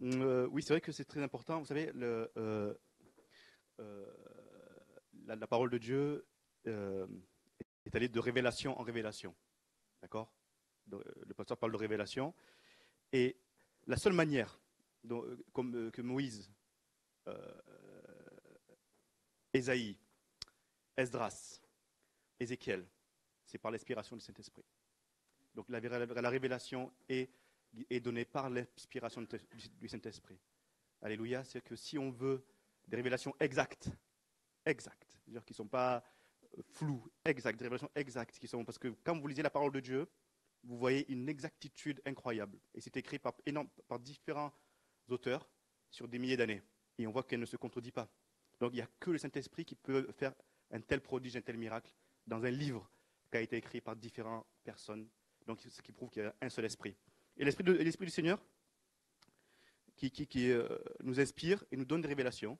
Oui, c'est vrai que c'est très important. Vous savez, euh, la parole de Dieu euh, est allée de révélation en révélation. D'accord. Le pasteur parle de révélation. Et la seule manière, que Moïse, euh, Ésaïe, Esdras, Ézéchiel, c'est par l'inspiration du Saint-Esprit. Donc la révélation est donnée par l'inspiration du Saint-Esprit. Alléluia, c'est que si on veut des révélations exactes, c'est-à-dire qui ne sont pas floues, exactes, des révélations exactes, parce que quand vous lisez la parole de Dieu, vous voyez une exactitude incroyable. Et c'est écrit par différents auteurs sur des milliers d'années. Et on voit qu'elle ne se contredit pas. Donc il n'y a que le Saint-Esprit qui peut faire un tel prodige, un tel miracle dans un livre qui a été écrit par différentes personnes. Donc ce qui prouve qu'il y a un seul esprit. Et l'Esprit du Seigneur qui nous inspire et nous donne des révélations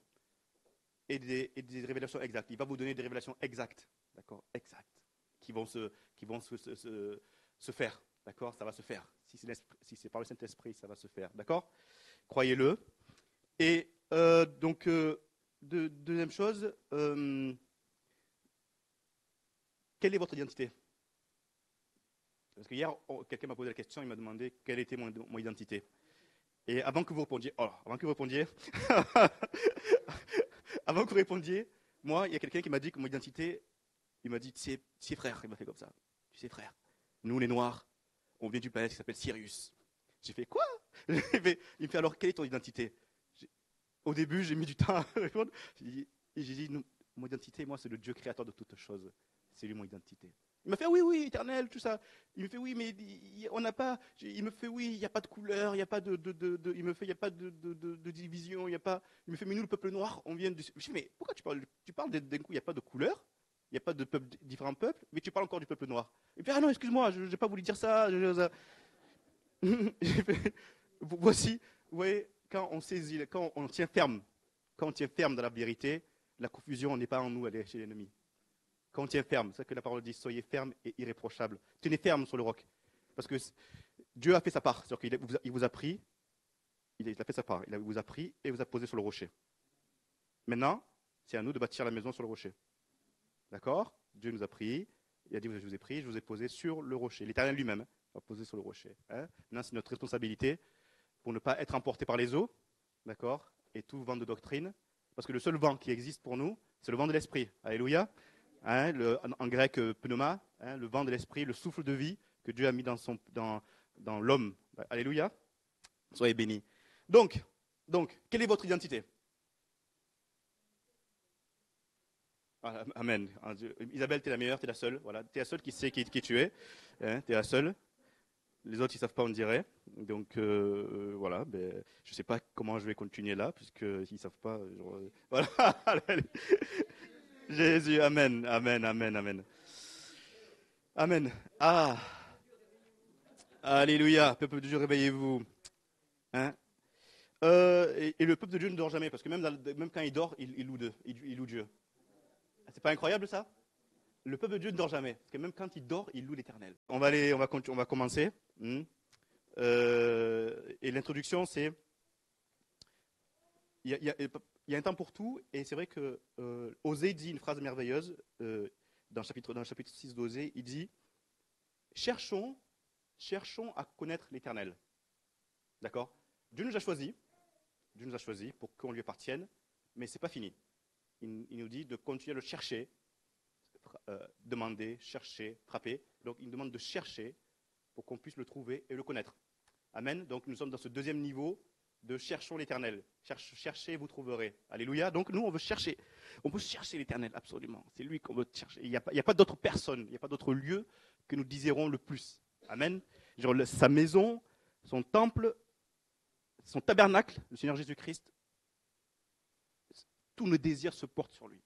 et des révélations exactes. Il va vous donner des révélations exactes, d'accord, exactes, qui vont se faire, d'accord, ça va se faire. Si c'est par le Saint-Esprit, ça va se faire, d'accord. Croyez-le. Et deuxième chose, quelle est votre identité? Parce que hier, quelqu'un m'a posé la question, il m'a demandé quelle était mon identité. Et avant que vous répondiez, avant que vous répondiez, moi, il y a quelqu'un qui m'a dit que mon identité, il m'a dit, tu sais frère, il m'a fait comme ça. Tu sais frère, nous les Noirs, on vient du planète qui s'appelle Sirius. J'ai fait quoi? Il me fait alors, quelle est ton identité? Au début, j'ai mis du temps à répondre. J'ai dit, mon identité, moi, c'est le Dieu créateur de toutes choses. C'est lui mon identité. Il m'a fait, oui, oui, éternel, tout ça. Il me fait, oui, mais on n'a pas. Il me fait, oui, il n'y a pas de couleur, il n'y a pas il me fait, il n'y a pas de division, il n'y a pas. Il me fait, mais nous, le peuple noir, on vient du. Je dis, mais pourquoi tu parles d'un coup, il n'y a pas de couleur, il n'y a pas de différents peuples, mais tu parles encore du peuple noir. Il me fait, ah non, excuse-moi, je n'ai pas voulu dire ça. J'ai fait, voici, vous voyez, quand on saisit, quand on tient ferme dans la vérité, la confusion n'est pas en nous, elle est chez l'ennemi. Quand on tient ferme, c'est ce que la parole dit, soyez ferme et irréprochable. Tenez ferme sur le roc. Parce que Dieu a fait sa part. C'est-à-dire qu'il vous a pris, il a fait sa part. Il vous a pris et vous a posé sur le rocher. Maintenant, c'est à nous de bâtir la maison sur le rocher. D'accord? Dieu nous a pris, il a dit, je vous ai pris, je vous ai posé sur le rocher. L'Éternel lui-même va poser sur le rocher. Hein? Maintenant, c'est notre responsabilité pour ne pas être emporté par les eaux, d'accord? Et tout vent de doctrine. Parce que le seul vent qui existe pour nous, c'est le vent de l'esprit. Alléluia. Hein, en grec, pneuma, hein, le vent de l'esprit, le souffle de vie que Dieu a mis dans l'homme. Alléluia. Soyez bénis. Donc, quelle est votre identité? Amen. Isabelle, tu es la meilleure, tu es la seule. Voilà. Tu es la seule qui sait qui tu es. Hein, tu es la seule. Les autres, ils ne savent pas, on dirait. Donc, voilà. Ben, je ne sais pas comment je vais continuer là, puisqu'ils ne savent pas. Voilà. Jésus, amen, amen, amen, amen. Amen. Ah, alléluia. Peuple de Dieu, réveillez-vous. Hein? Et le peuple de Dieu ne dort jamais, parce que même quand il dort, il loue Dieu. C'est pas incroyable ça? Le peuple de Dieu ne dort jamais, parce que même quand il dort, il loue l'Éternel. On va commencer. Et l'introduction, c'est il y a un temps pour tout, et c'est vrai que Osée dit une phrase merveilleuse dans le chapitre 6 d'Osée, il dit cherchons à connaître l'Éternel. D'accord? Dieu nous a choisis pour qu'on lui appartienne, mais ce n'est pas fini. Il nous dit de continuer à le chercher, demander, chercher, frapper. Donc il nous demande de chercher pour qu'on puisse le trouver et le connaître. Amen. Donc nous sommes dans ce deuxième niveau de cherchons l'Éternel. Cherchez, vous trouverez. Alléluia. Donc nous, on veut chercher. On peut chercher l'Éternel, absolument. C'est lui qu'on veut chercher. Il n'y a pas d'autre personne, il n'y a pas d'autre lieu que nous désirons le plus. Amen. Genre sa maison, son temple, son tabernacle, le Seigneur Jésus-Christ, tous nos désirs se portent sur lui.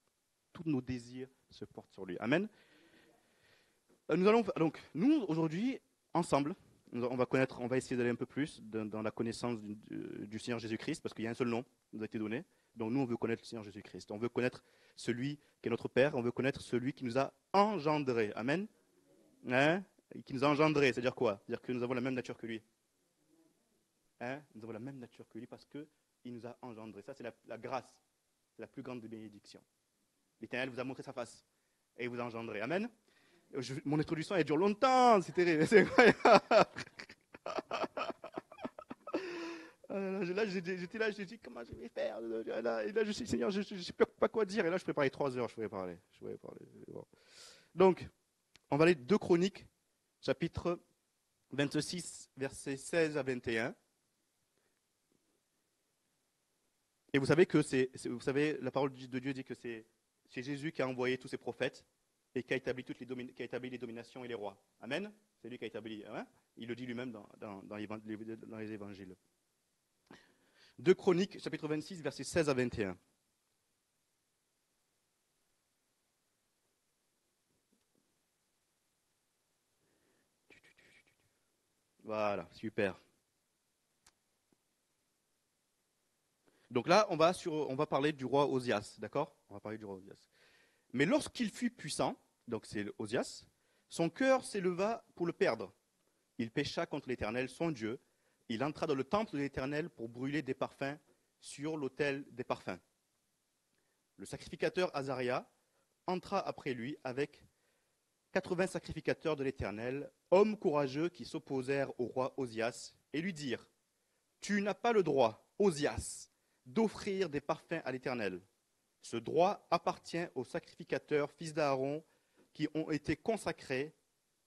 Tous nos désirs se portent sur lui. Amen. Nous, aujourd'hui, ensemble, on va essayer d'aller un peu plus dans la connaissance du Seigneur Jésus-Christ, parce qu'il y a un seul nom qui nous a été donné. Donc nous, on veut connaître le Seigneur Jésus-Christ. On veut connaître celui qui est notre Père. On veut connaître celui qui nous a engendrés. Amen. Hein? Qui nous a engendrés, c'est-à-dire quoi? C'est-à-dire que nous avons la même nature que lui. hein, nous avons la même nature que lui parce qu'il nous a engendrés. Ça, c'est la grâce, c'est la plus grande des bénédictions. L'Éternel vous a montré sa face et il vous a engendré. Amen. Mon introduction, elle dure longtemps, c'est terrible, c'est incroyable. Là, j'étais là, j'ai dit, comment je vais faire? Et là, je suis Seigneur, je ne sais pas quoi dire. Et là, je préparais 3 heures, je pouvais parler. Bon. Donc, on va aller 2 Chroniques, chapitre 26, versets 16 à 21. Et vous savez que la parole de Dieu dit que c'est Jésus qui a envoyé tous ses prophètes et qui a établi les dominations et les rois. Amen. C'est lui qui a établi. Hein? Il le dit lui-même dans les évangiles. 2 Chroniques, chapitre 26, versets 16 à 21. Voilà, super. Donc là, on va parler du roi Osias, d'accord? On va parler du roi Osias. Mais lorsqu'il fut puissant, donc c'est Osias, son cœur s'éleva pour le perdre. Il pécha contre l'Éternel, son Dieu. Il entra dans le temple de l'Éternel pour brûler des parfums sur l'autel des parfums. Le sacrificateur Azaria entra après lui avec 80 sacrificateurs de l'Éternel, hommes courageux qui s'opposèrent au roi Osias, et lui dirent, « Tu n'as pas le droit, Osias, d'offrir des parfums à l'Éternel. Ce droit appartient aux sacrificateurs, fils d'Aaron, qui ont été consacrés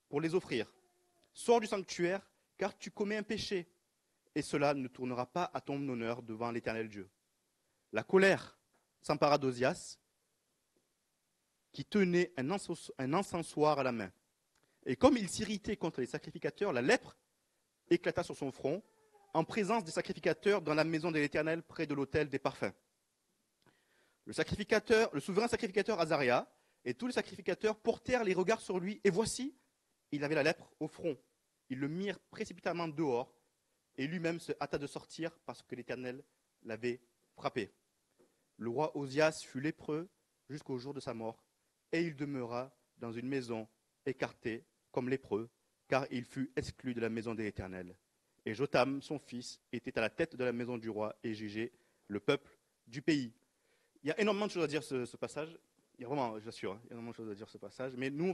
pour les offrir. Sors du sanctuaire, car tu commets un péché, et cela ne tournera pas à ton honneur devant l'Éternel Dieu. » La colère s'empara d'Osias, qui tenait un encensoir à la main. Et comme il s'irritait contre les sacrificateurs, la lèpre éclata sur son front, en présence des sacrificateurs dans la maison de l'Éternel, près de l'autel des parfums. Le souverain sacrificateur Azaria et tous les sacrificateurs portèrent les regards sur lui, et voici, il avait la lèpre au front. Ils le mirent précipitamment dehors, et lui-même se hâta de sortir parce que l'Éternel l'avait frappé. Le roi Osias fut lépreux jusqu'au jour de sa mort, et il demeura dans une maison écartée comme lépreux, car il fut exclu de la maison de l'Éternel. Et Jotham, son fils, était à la tête de la maison du roi et jugeait le peuple du pays. Il y a énormément de choses à dire ce passage. Il y a vraiment, j'assure, il y a énormément de choses à dire ce passage. Mais nous,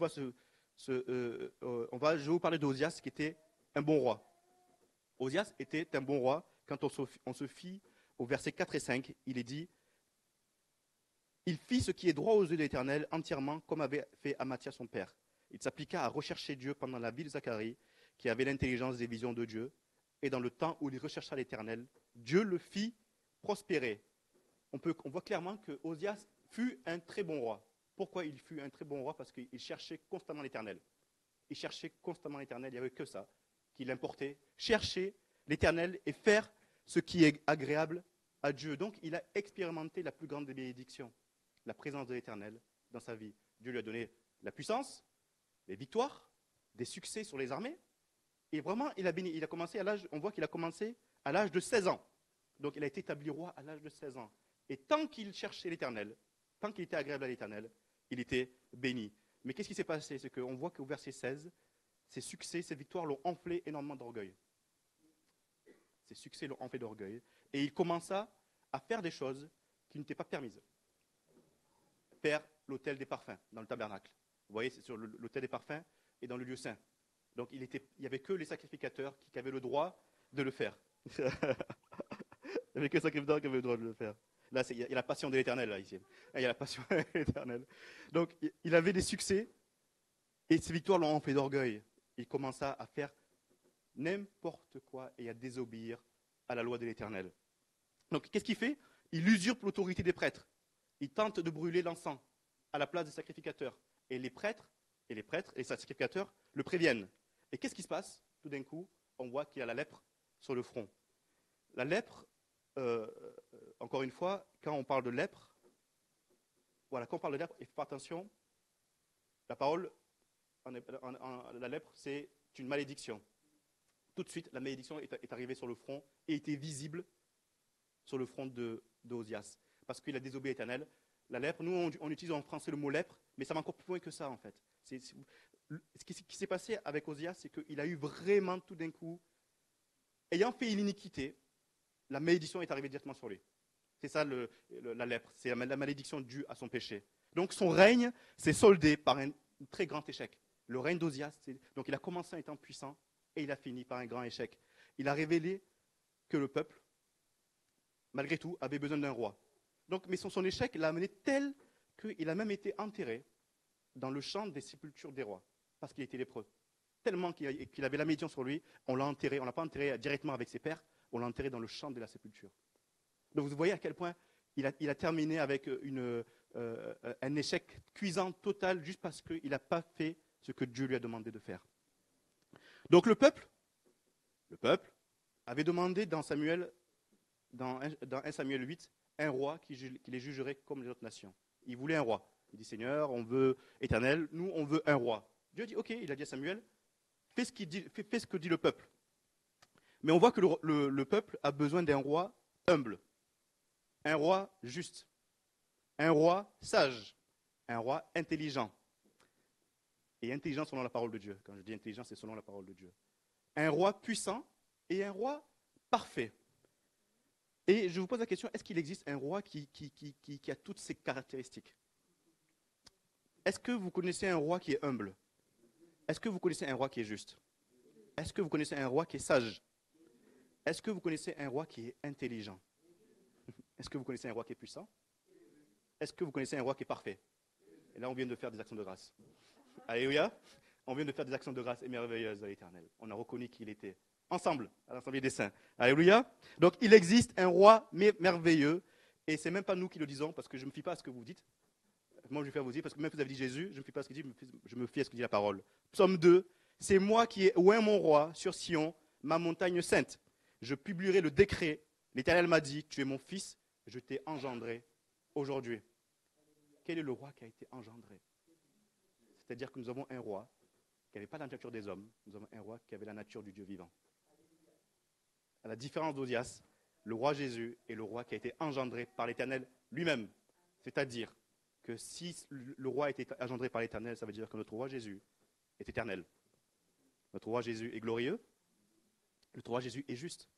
je vais vous parler d'Osias qui était un bon roi. Osias était un bon roi. Quand on se fie au verset 4 et 5, il est dit, il fit ce qui est droit aux yeux de l'Éternel entièrement, comme avait fait Amathia son père. Il s'appliqua à rechercher Dieu pendant la vie de Zacharie, qui avait l'intelligence des visions de Dieu. Et dans le temps où il rechercha l'Éternel, Dieu le fit prospérer. On voit clairement que Osias fut un très bon roi. Pourquoi il fut un très bon roi? Parce qu'il cherchait constamment l'Éternel. Il cherchait constamment l'Éternel, il n'y avait que ça qui l'importait. Chercher l'Éternel et faire ce qui est agréable à Dieu. Donc il a expérimenté la plus grande des bénédictions, la présence de l'Éternel dans sa vie. Dieu lui a donné la puissance, les victoires, des succès sur les armées. Et vraiment, il a commencé on voit qu'il a commencé à l'âge de 16 ans. Donc il a été établi roi à l'âge de 16 ans. Et tant qu'il cherchait l'Éternel, tant qu'il était agréable à l'Éternel, il était béni. Mais qu'est-ce qui s'est passé? C'est qu'on voit qu'au verset 16, ses succès, ses victoires l'ont enflé énormément d'orgueil. Ses succès l'ont enflé d'orgueil. Et il commença à faire des choses qui n'étaient pas permises. Faire l'autel des parfums dans le tabernacle. Vous voyez, c'est sur l'autel des parfums et dans le lieu saint. Donc il n'y avait que les sacrificateurs qui avaient le droit de le faire. Il n'y avait que les sacrificateurs qui avaient le droit de le faire. Là, il y a la passion de l'Éternel, là, ici. Il y a la passion de l'Éternel. Donc, il avait des succès, et ses victoires l'ont enflé d'orgueil. Il commença à faire n'importe quoi et à désobéir à la loi de l'Éternel. Donc, qu'est-ce qu'il fait? Il usurpe l'autorité des prêtres. Il tente de brûler l'encens à la place des sacrificateurs. Et les prêtres et les sacrificateurs le préviennent. Et qu'est-ce qui se passe? Tout d'un coup, on voit qu'il y a la lèpre sur le front. La lèpre, encore une fois, quand on parle de lèpre, quand on parle de lèpre, et faites attention, la parole, la lèpre, c'est une malédiction. Tout de suite, la malédiction est arrivée sur le front et était visible sur le front d'Osias, parce qu'il a désobéi à l'Éternel. La lèpre, nous, on utilise en français le mot lèpre, mais ça va encore plus loin que ça, en fait. Ce qui s'est passé avec Osias, c'est qu'il a eu vraiment, tout d'un coup, ayant fait l'iniquité, la malédiction est arrivée directement sur lui. C'est ça la lèpre, c'est la malédiction due à son péché. Donc son règne s'est soldé par un très grand échec. Le règne d'Ozias, donc il a commencé en étant puissant et il a fini par un grand échec. Il a révélé que le peuple, malgré tout, avait besoin d'un roi. Donc, mais son échec l'a amené tel qu'il a même été enterré dans le champ des sépultures des rois, parce qu'il était lépreux. Tellement qu'il avait la malédiction sur lui, on l'a enterré, on ne l'a pas enterré directement avec ses pères, on l'a enterré dans le champ de la sépulture. Donc vous voyez à quel point il a terminé avec un échec cuisant total juste parce qu'il n'a pas fait ce que Dieu lui a demandé de faire. Donc le peuple avait demandé dans 1 Samuel 8, un roi qui les jugerait comme les autres nations. Il voulait un roi. Il dit, Seigneur, on veut Éternel, nous on veut un roi. Dieu dit, ok, il a dit à Samuel, fais ce que dit le peuple. Mais on voit que le peuple a besoin d'un roi humble, un roi juste, un roi sage, un roi intelligent. Et intelligent selon la parole de Dieu. Quand je dis intelligent, c'est selon la parole de Dieu. Un roi puissant et un roi parfait. Et je vous pose la question, est-ce qu'il existe un roi qui a toutes ces caractéristiques? Est-ce que vous connaissez un roi qui est humble? Est-ce que vous connaissez un roi qui est juste? Est-ce que vous connaissez un roi qui est sage? Est-ce que vous connaissez un roi qui est intelligent? Est-ce que vous connaissez un roi qui est puissant? Est-ce que vous connaissez un roi qui est parfait? Et là, on vient de faire des actions de grâce. Alléluia. On vient de faire des actions de grâce et merveilleuses à l'Éternel. On a reconnu qu'il était ensemble à l'Assemblée des Saints. Alléluia. Donc, il existe un roi merveilleux. Et ce n'est même pas nous qui le disons, parce que je ne me fie pas à ce que vous dites. Moi, je vais faire vous dire, parce que même si vous avez dit Jésus, je ne me fie pas à ce qu'il dit, je me fie à ce que dit la parole. Psaume 2, c'est moi qui ai oint mon roi sur Sion, ma montagne sainte. Je publierai le décret. L'Éternel m'a dit, tu es mon fils, je t'ai engendré aujourd'hui. Quel est le roi qui a été engendré? C'est-à-dire que nous avons un roi qui n'avait pas la nature des hommes, nous avons un roi qui avait la nature du Dieu vivant. À la différence d'Ozias, le roi Jésus est le roi qui a été engendré par l'Éternel lui-même. C'est-à-dire que si le roi a été engendré par l'Éternel, ça veut dire que notre roi Jésus est éternel. Notre roi Jésus est glorieux. Notre roi Jésus est juste.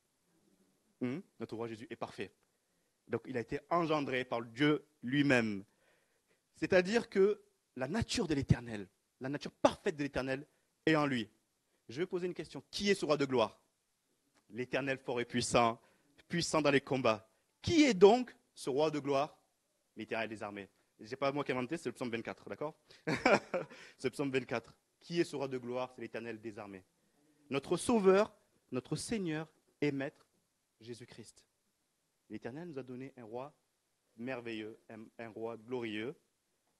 Notre roi Jésus est parfait. Donc il a été engendré par Dieu lui-même. C'est-à-dire que la nature de l'Éternel, la nature parfaite de l'Éternel est en lui. Je vais poser une question. Qui est ce roi de gloire? L'Éternel fort et puissant, puissant dans les combats. Qui est donc ce roi de gloire? L'Éternel des armées. Ce n'est pas moi qui ai inventé, c'est le psaume 24, d'accord? C'est le psaume 24. Qui est ce roi de gloire? C'est l'Éternel des armées. Notre Sauveur, notre Seigneur et Maître, Jésus-Christ. L'Éternel nous a donné un roi merveilleux, un roi glorieux,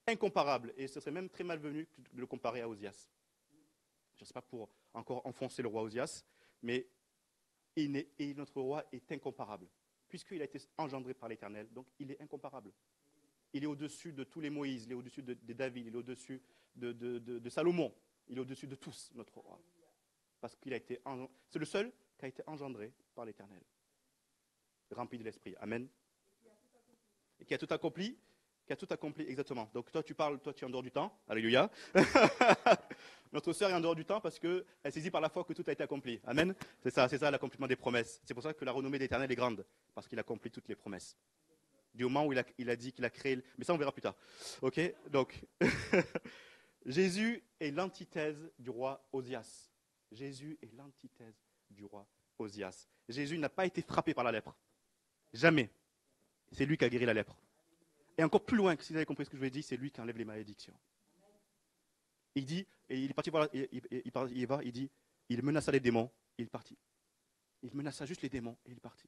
incomparable. Et ce serait même très malvenu de le comparer à Ozias. Je ne sais pas pour encore enfoncer le roi Ozias, mais notre roi est incomparable. Puisqu'il a été engendré par l'Éternel, donc il est incomparable. Il est au-dessus de tous les Moïse, il est au-dessus de David, il est au-dessus de Salomon. Il est au-dessus de tous, notre roi. Parce qu'il a été c'est le seul qui a été engendré par l'Éternel. Rempli de l'Esprit. Amen. Et qui a tout accompli. Qui a tout accompli, exactement. Donc toi tu es en dehors du temps. Alléluia. Notre sœur est en dehors du temps parce qu'elle saisit par la foi que tout a été accompli. Amen. C'est ça l'accomplissement des promesses. C'est pour ça que la renommée de l'Éternel est grande. Parce qu'il accomplit toutes les promesses. Du moment où il a dit qu'il a créé... Mais ça on verra plus tard. Ok. Donc, Jésus est l'antithèse du roi Ozias. Jésus est l'antithèse du roi Ozias. Jésus n'a pas été frappé par la lèpre. Jamais. C'est lui qui a guéri la lèpre. Et encore plus loin, si vous avez compris ce que je vous ai dit, c'est lui qui enlève les malédictions. Il dit, et il est parti voir, il dit, il menaça les démons, et il est parti. Il menaça juste les démons, et il est parti.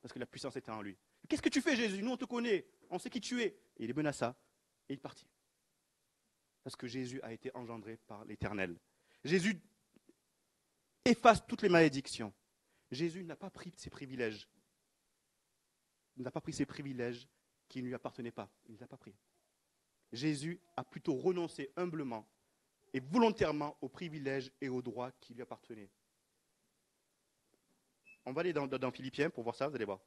Parce que la puissance était en lui. Qu'est-ce que tu fais, Jésus? Nous, on te connaît, on sait qui tu es. Et il les menaça, et il est parti. Parce que Jésus a été engendré par l'Éternel. Jésus efface toutes les malédictions. Jésus n'a pas pris ses privilèges. Il n'a pas pris ses privilèges qui ne lui appartenaient pas. Il ne les a pas pris. Jésus a plutôt renoncé humblement et volontairement aux privilèges et aux droits qui lui appartenaient. On va aller dans Philippiens pour voir ça, vous allez voir.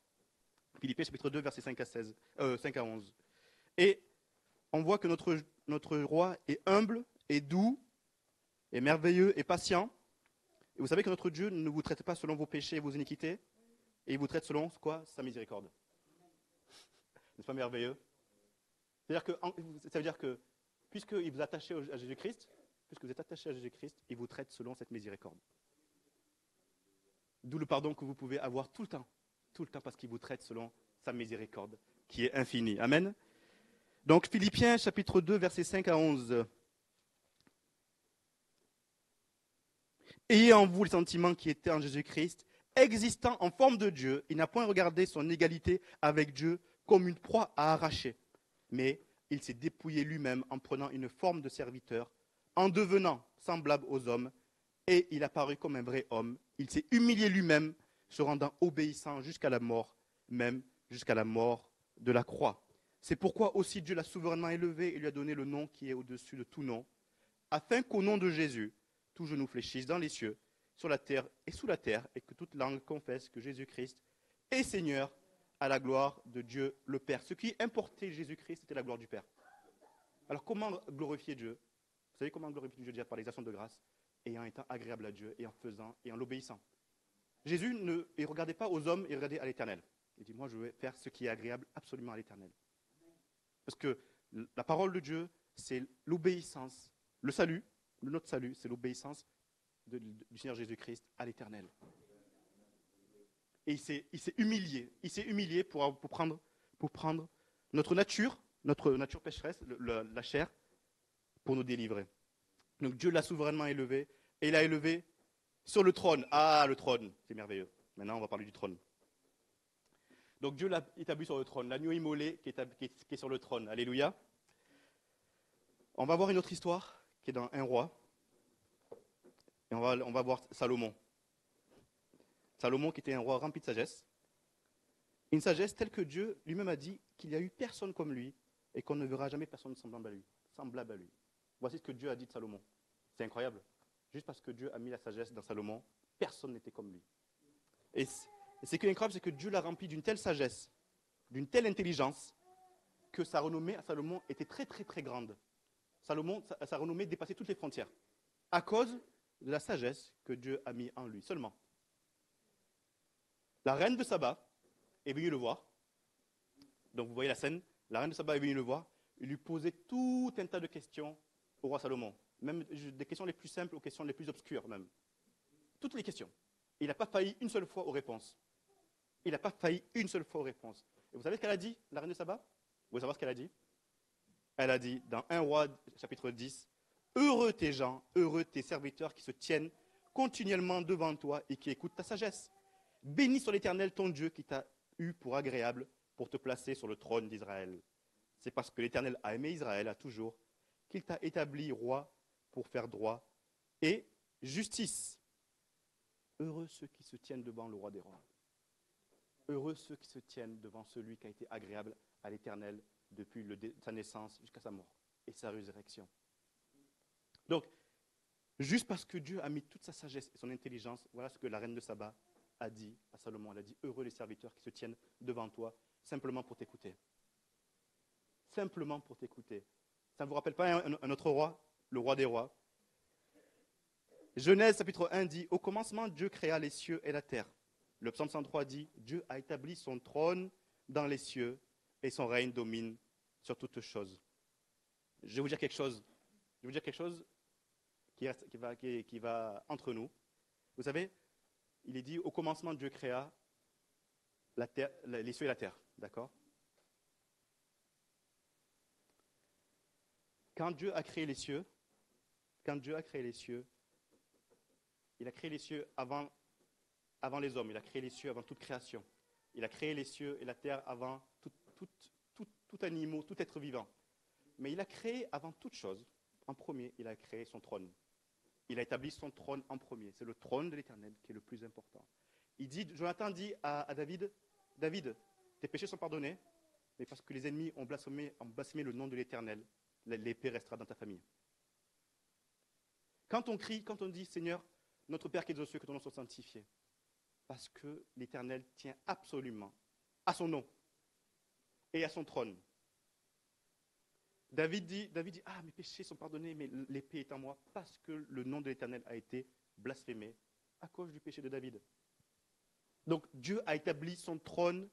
Philippiens chapitre 2, versets 5 à 11. Et on voit que notre roi est humble, est doux, est merveilleux, est patient. Et vous savez que notre Dieu ne vous traite pas selon vos péchés et vos iniquités, et il vous traite selon quoi? Sa miséricorde. N'est-ce pas merveilleux? Ça veut dire que puisqu'il vous est attaché à Jésus-Christ, puisque vous êtes attaché à Jésus-Christ, il vous traite selon cette miséricorde. D'où le pardon que vous pouvez avoir tout le temps parce qu'il vous traite selon sa miséricorde, qui est infinie. Amen. Donc Philippiens chapitre 2, versets 5 à 11. Ayez en vous les sentiments qui étaient en Jésus-Christ, existant en forme de Dieu, il n'a point regardé son égalité avec Dieu comme une proie à arracher, mais il s'est dépouillé lui-même en prenant une forme de serviteur, en devenant semblable aux hommes, et il apparut comme un vrai homme. Il s'est humilié lui-même, se rendant obéissant jusqu'à la mort, même jusqu'à la mort de la croix. C'est pourquoi aussi Dieu l'a souverainement élevé et lui a donné le nom qui est au-dessus de tout nom, afin qu'au nom de Jésus, tout genou fléchisse dans les cieux, sur la terre et sous la terre, et que toute langue confesse que Jésus-Christ est Seigneur, à la gloire de Dieu le Père. Ce qui importait Jésus-Christ, c'était la gloire du Père. Alors comment glorifier Dieu? Vous savez comment glorifier Dieu? Déjà par les actions de grâce, et en étant agréable à Dieu, et en faisant, et en l'obéissant. Jésus ne regardait pas aux hommes, il regardait à l'Éternel. Il dit, moi je vais faire ce qui est agréable absolument à l'Éternel. Parce que la parole de Dieu, c'est l'obéissance. Le salut, notre salut, c'est l'obéissance du Seigneur Jésus-Christ à l'Éternel. Et il s'est humilié. Il s'est humilié pour prendre notre nature pécheresse, la chair, pour nous délivrer. Donc Dieu l'a souverainement élevé, et il l'a élevé sur le trône. Ah, le trône, c'est merveilleux. Maintenant, on va parler du trône. Donc Dieu l'a établi sur le trône, l'agneau immolé qui est sur le trône. Alléluia. On va voir une autre histoire qui est dans un roi. Et on va voir Salomon. Salomon qui était un roi rempli de sagesse. Une sagesse telle que Dieu lui-même a dit qu'il n'y a eu personne comme lui et qu'on ne verra jamais personne semblable à lui. Voici ce que Dieu a dit de Salomon. C'est incroyable. Juste parce que Dieu a mis la sagesse dans Salomon, personne n'était comme lui. Et ce qui est incroyable, c'est que Dieu l'a rempli d'une telle sagesse, d'une telle intelligence, que sa renommée à Salomon était très très très grande. Salomon, sa renommée dépassait toutes les frontières, à cause de la sagesse que Dieu a mis en lui seulement. La reine de Saba est venue le voir. Donc vous voyez la scène, la reine de Saba est venue le voir, il lui posait tout un tas de questions au roi Salomon. Même des questions les plus simples aux questions les plus obscures même. Toutes les questions. Il n'a pas failli une seule fois aux réponses. Il n'a pas failli une seule fois aux réponses. Et vous savez ce qu'elle a dit, la reine de Saba? Vous voulez savoir ce qu'elle a dit? Elle a dit dans 1 Roi chapitre 10, « Heureux tes gens, heureux tes serviteurs qui se tiennent continuellement devant toi et qui écoutent ta sagesse. Bénis soit l'Éternel ton Dieu qui t'a eu pour agréable pour te placer sur le trône d'Israël. C'est parce que l'Éternel a aimé Israël à toujours qu'il t'a établi roi pour faire droit et justice. Heureux ceux qui se tiennent devant le roi des rois. Heureux ceux qui se tiennent devant celui qui a été agréable à l'Éternel depuis sa naissance jusqu'à sa mort et sa résurrection. » Donc, juste parce que Dieu a mis toute sa sagesse et son intelligence, voilà ce que la reine de Saba a dit à Salomon. Elle a dit, heureux les serviteurs qui se tiennent devant toi, simplement pour t'écouter. Simplement pour t'écouter. Ça ne vous rappelle pas un autre roi, le roi des rois? Genèse chapitre 1 dit, au commencement, Dieu créa les cieux et la terre. Le psaume 103 dit, Dieu a établi son trône dans les cieux et son règne domine sur toutes choses. Je vais vous dire quelque chose. Qui va entre nous. Vous savez, il est dit, au commencement, Dieu créa la terre, les cieux et la terre. D'accord? Quand Dieu a créé les cieux, il a créé les cieux avant les hommes, il a créé les cieux avant toute création. Il a créé les cieux et la terre avant tout animal, tout être vivant. Mais il a créé avant toute chose, en premier, il a créé son trône. Il a établi son trône en premier. C'est le trône de l'Éternel qui est le plus important. Jonathan dit à David, David, tes péchés sont pardonnés, mais parce que les ennemis ont blasphémé le nom de l'Éternel, l'épée restera dans ta famille. Quand on crie, quand on dit, Seigneur, notre Père qui es aux cieux, que ton nom soit sanctifié, parce que l'Éternel tient absolument à son nom et à son trône. David dit, mes péchés sont pardonnés, mais l'épée est en moi, parce que le nom de l'Éternel a été blasphémé à cause du péché de David. Donc Dieu a établi son trône.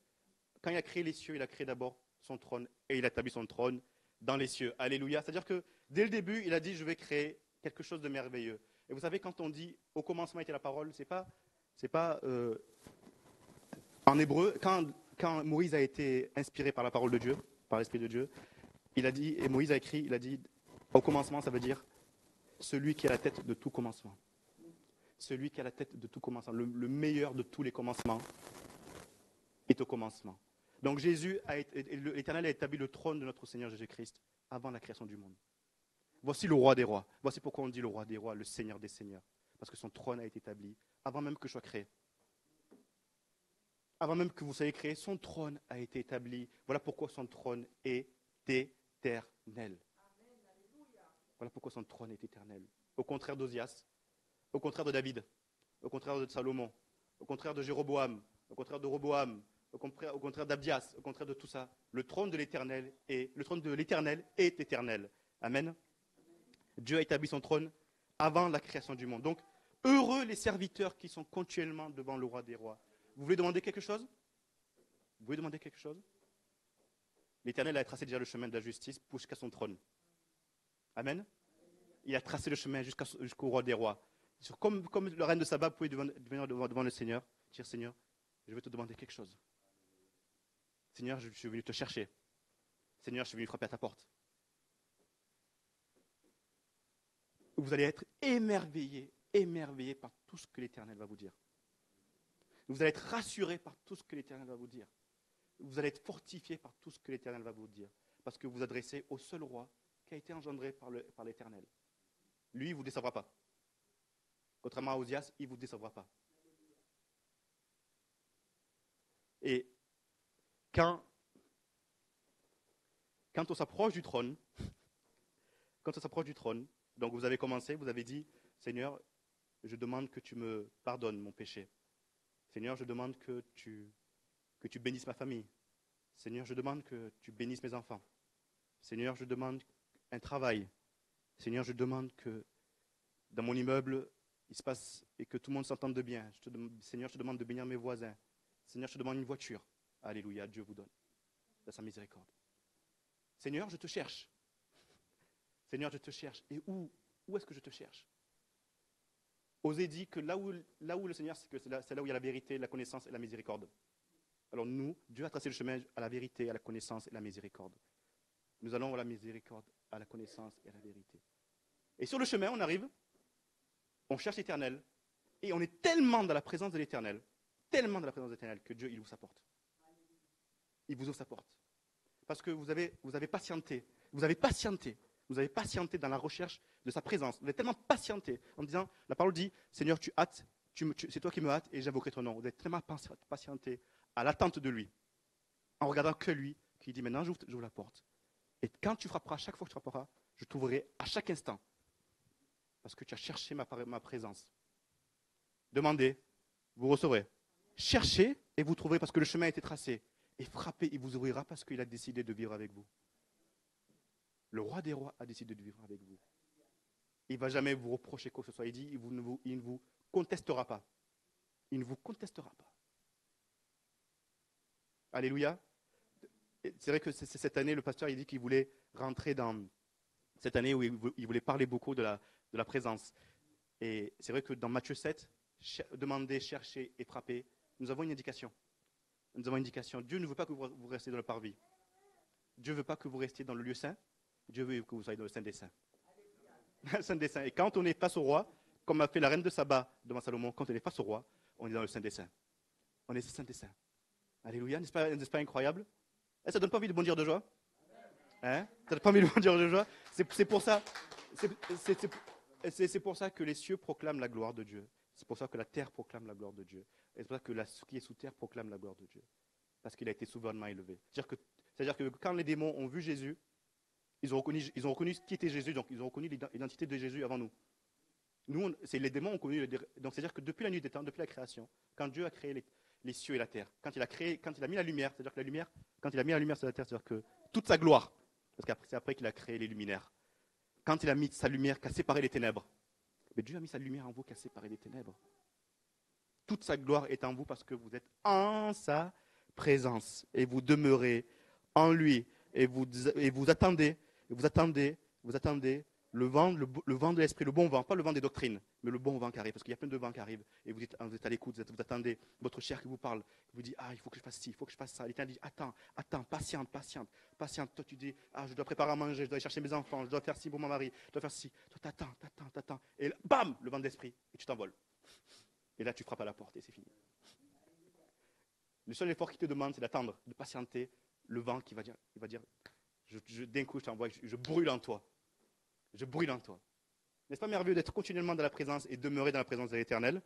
Quand il a créé les cieux, il a créé d'abord son trône et il a établi son trône dans les cieux. Alléluia. C'est-à-dire que dès le début, il a dit, je vais créer quelque chose de merveilleux. Et vous savez, quand on dit au commencement était la parole, c'est pas en hébreu, quand Moïse a été inspiré par la parole de Dieu, par l'Esprit de Dieu, il a dit, et Moïse a écrit, il a dit, au commencement, ça veut dire celui qui est à la tête de tout commencement. Celui qui est à la tête de tout commencement. Le meilleur de tous les commencements est au commencement. Donc l'Éternel a établi le trône de notre Seigneur Jésus-Christ avant la création du monde. Voici le roi des rois. Voici pourquoi on dit le roi des rois, le Seigneur des seigneurs. Parce que son trône a été établi avant même que je sois créé. Avant même que vous soyez créé, son trône a été établi. Voilà pourquoi son trône est éternel. Voilà pourquoi son trône est éternel. Au contraire d'Osias, au contraire de David, au contraire de Salomon, au contraire de Jéroboam, au contraire de Roboam, au contraire d'Abdias, au contraire de tout ça, le trône de l'Éternel est éternel. Amen. Dieu a établi son trône avant la création du monde. Donc, heureux les serviteurs qui sont continuellement devant le roi des rois. Vous voulez demander quelque chose? Vous voulez demander quelque chose? L'Éternel a tracé déjà le chemin de la justice jusqu'à son trône. Amen. Il a tracé le chemin jusqu'au roi des rois. Comme le reine de Saba pouvait venir devant le Seigneur, dire Seigneur, je vais te demander quelque chose. Seigneur, je suis venu te chercher. Seigneur, je suis venu frapper à ta porte. Vous allez être émerveillés par tout ce que l'Éternel va vous dire. Vous allez être rassurés par tout ce que l'Éternel va vous dire. Vous allez être fortifiés par tout ce que l'Éternel va vous dire. Parce que vous vous adressez au seul roi qui a été engendré par l'Éternel. Lui, il ne vous décevra pas. Contrairement à Osias, il ne vous décevra pas. Et quand on s'approche du trône, donc vous avez commencé, vous avez dit, Seigneur, je demande que tu me pardonnes mon péché. Seigneur, je demande que tu bénisses ma famille. Seigneur, je demande que tu bénisses mes enfants. Seigneur, je demande un travail. Seigneur, je demande que dans mon immeuble, il se passe et que tout le monde s'entende de bien. Seigneur, je te demande de bénir mes voisins. Seigneur, je te demande une voiture. Alléluia, Dieu vous donne de sa miséricorde. Seigneur, je te cherche. Seigneur, je te cherche. Et où est-ce que je te cherche? Osez dit que là où le Seigneur, c'est là où il y a la vérité, la connaissance et la miséricorde. Alors nous, Dieu a tracé le chemin à la vérité, à la connaissance et à la miséricorde. Nous allons à la miséricorde, à la connaissance et à la vérité. Et sur le chemin, on arrive, on cherche l'Éternel, et on est tellement dans la présence de l'Éternel, que Dieu, il ouvre sa porte. Il vous ouvre sa porte. Parce que vous avez patienté. Vous avez patienté dans la recherche de sa présence. Vous avez tellement patienté en disant, la parole dit, Seigneur, tu hâtes, c'est toi qui me hâtes et j'invoquerai ton nom. Vous avez tellement patienté à l'attente de lui, en regardant que lui, qui dit, maintenant j'ouvre la porte. Et quand tu frapperas, chaque fois que tu frapperas, je t'ouvrirai à chaque instant. Parce que tu as cherché ma présence. Demandez, vous recevrez. Cherchez et vous trouverez parce que le chemin a été tracé. Et frappez, il vous ouvrira parce qu'il a décidé de vivre avec vous. Le roi des rois a décidé de vivre avec vous. Il ne va jamais vous reprocher quoi que ce soit. Il dit, il ne vous contestera pas. Il ne vous contestera pas. Alléluia. C'est vrai que cette année, le pasteur il dit qu'il voulait rentrer dans cette année où il voulait parler beaucoup de la présence. Et c'est vrai que dans Matthieu 7, demandez, cherchez et frappez, nous avons une indication. Nous avons une indication. Dieu ne veut pas que vous restiez dans le parvis. Dieu ne veut pas que vous restiez dans le lieu saint. Dieu veut que vous soyez dans le Saint des Saints. Saint des Saints. Et quand on est face au roi, comme a fait la reine de Saba devant Salomon, quand on est face au roi, on est dans le Saint des Saints. On est le Saint des Saints. Alléluia, n'est-ce pas incroyable? Ça ne donne pas envie de bondir de joie? Hein? Ça ne donne pas envie de bondir de joie? C'est pour ça que les cieux proclament la gloire de Dieu. C'est pour ça que la terre proclame la gloire de Dieu. Et c'est pour ça que ce qui est sous terre proclame la gloire de Dieu. Parce qu'il a été souverainement élevé. C'est-à-dire que quand les démons ont vu Jésus, ils ont reconnu qui était Jésus, donc ils ont reconnu l'identité de Jésus avant nous. Nous, les démons ont connu. Donc c'est-à-dire que depuis la nuit des temps, depuis la création, quand Dieu a créé les cieux et la terre, quand il a mis la lumière, c'est-à-dire que quand il a mis la lumière sur la terre, c'est-à-dire que toute sa gloire, parce qu'après c'est après qu'il a créé les luminaires, quand il a mis sa lumière qui a séparé les ténèbres, mais Dieu a mis sa lumière en vous qui a séparé les ténèbres. Toute sa gloire est en vous parce que vous êtes en sa présence et vous demeurez en lui et vous attendez, le vent de l'esprit, le bon vent, pas le vent des doctrines, mais le bon vent qui arrive, parce qu'il y a plein de vents qui arrivent et vous êtes à l'écoute, vous attendez votre chair qui vous parle, qui vous dit il faut que je fasse ci, il faut que je fasse ça. L'Éternel dit attends, patiente. Toi tu dis je dois préparer à manger, je dois aller chercher mes enfants, je dois faire ci pour mon mari, je dois faire ci. Toi t'attends. Et là, bam, le vent de l'esprit et tu t'envoles. Et là tu frappes à la porte et c'est fini. Le seul effort qu'il te demande, c'est d'attendre, de patienter le vent qui va dire, d'un coup je t'envoie, je brûle en toi. Je brûle en toi. N'est-ce pas merveilleux d'être continuellement dans la présence et demeurer dans la présence de l'Éternel?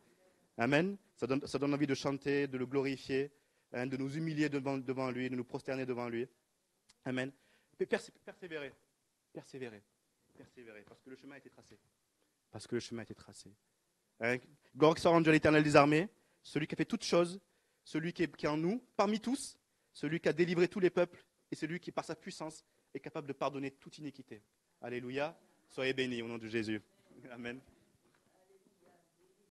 Amen. Ça donne envie de chanter, de le glorifier, de nous humilier devant lui, de nous prosterner devant lui. Amen. Persévérer. Parce que le chemin a été tracé. Gloire qui soit rendue à l'Éternel des armées, celui qui a fait toutes choses, celui qui est en nous, parmi tous, celui qui a délivré tous les peuples et celui qui, par sa puissance, est capable de pardonner toute iniquité. Alléluia. Soyez bénis au nom de Jésus. Amen.